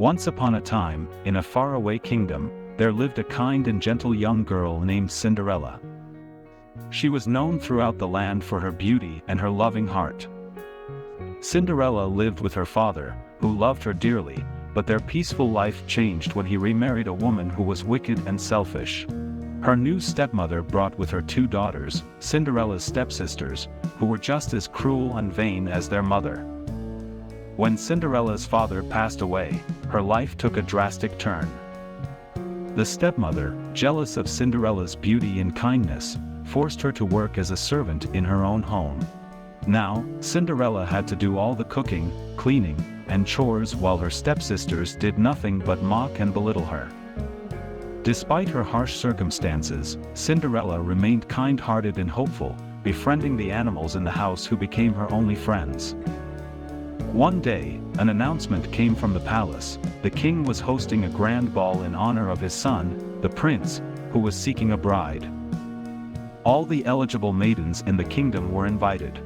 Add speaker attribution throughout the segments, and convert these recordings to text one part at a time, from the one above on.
Speaker 1: Once upon a time, in a faraway kingdom, there lived a kind and gentle young girl named Cinderella. She was known throughout the land for her beauty and her loving heart. Cinderella lived with her father, who loved her dearly, but their peaceful life changed when he remarried a woman who was wicked and selfish. Her new stepmother brought with her 2 daughters, Cinderella's stepsisters, who were just as cruel and vain as their mother. When Cinderella's father passed away, her life took a drastic turn. The stepmother, jealous of Cinderella's beauty and kindness, forced her to work as a servant in her own home. Now, Cinderella had to do all the cooking, cleaning, and chores while her stepsisters did nothing but mock and belittle her. Despite her harsh circumstances, Cinderella remained kind-hearted and hopeful, befriending the animals in the house who became her only friends. One day, an announcement came from the palace. The king was hosting a grand ball in honor of his son, the prince, who was seeking a bride. All the eligible maidens in the kingdom were invited.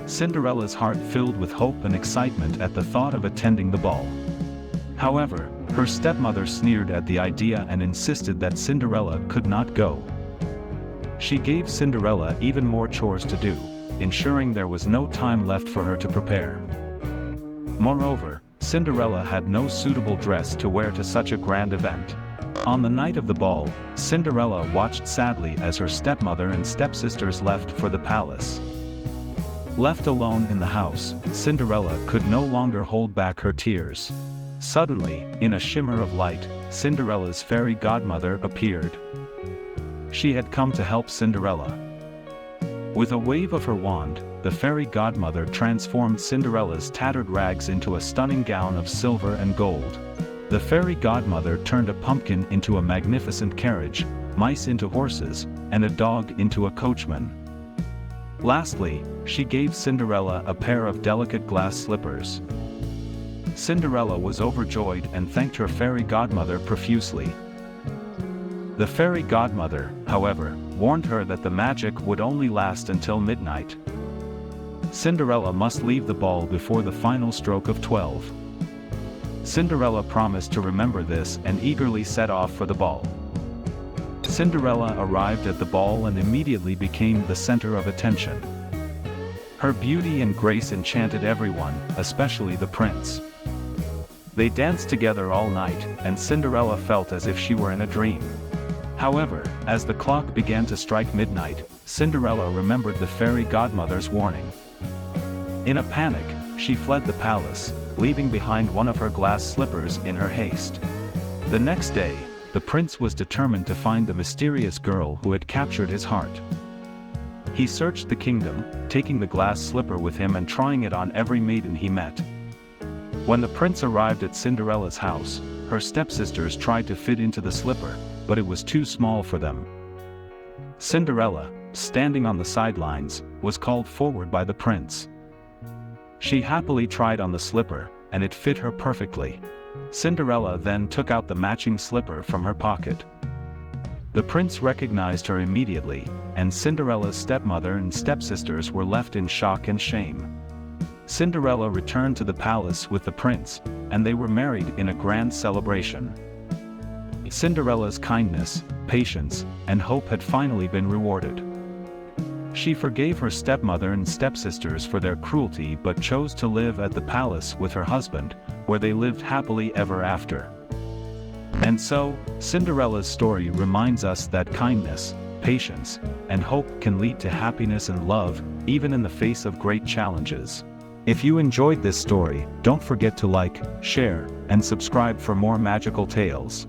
Speaker 1: Cinderella's heart filled with hope and excitement at the thought of attending the ball. However, her stepmother sneered at the idea and insisted that Cinderella could not go. She gave Cinderella even more chores to do, ensuring there was no time left for her to prepare. Moreover, Cinderella had no suitable dress to wear to such a grand event. On the night of the ball, Cinderella watched sadly as her stepmother and stepsisters left for the palace. Left alone in the house, Cinderella could no longer hold back her tears. Suddenly, in a shimmer of light, Cinderella's fairy godmother appeared. She had come to help Cinderella. With a wave of her wand, the fairy godmother transformed Cinderella's tattered rags into a stunning gown of silver and gold. The fairy godmother turned a pumpkin into a magnificent carriage, mice into horses, and a dog into a coachman. Lastly, she gave Cinderella a pair of delicate glass slippers. Cinderella was overjoyed and thanked her fairy godmother profusely. The fairy godmother, however, warned her that the magic would only last until midnight. Cinderella must leave the ball before the final stroke of 12. Cinderella promised to remember this and eagerly set off for the ball. Cinderella arrived at the ball and immediately became the center of attention. Her beauty and grace enchanted everyone, especially the prince. They danced together all night, and Cinderella felt as if she were in a dream. However, as the clock began to strike midnight, Cinderella remembered the fairy godmother's warning. In a panic, she fled the palace, leaving behind one of her glass slippers in her haste. The next day, the prince was determined to find the mysterious girl who had captured his heart. He searched the kingdom, taking the glass slipper with him and trying it on every maiden he met. When the prince arrived at Cinderella's house, her stepsisters tried to fit into the slipper, but it was too small for them. Cinderella, standing on the sidelines, was called forward by the prince. She happily tried on the slipper, and it fit her perfectly. Cinderella then took out the matching slipper from her pocket. The prince recognized her immediately, and Cinderella's stepmother and stepsisters were left in shock and shame. Cinderella returned to the palace with the prince, and they were married in a grand celebration. Cinderella's kindness, patience, and hope had finally been rewarded. She forgave her stepmother and stepsisters for their cruelty but chose to live at the palace with her husband, where they lived happily ever after. And so, Cinderella's story reminds us that kindness, patience, and hope can lead to happiness and love, even in the face of great challenges. If you enjoyed this story, don't forget to like, share, and subscribe for more magical tales.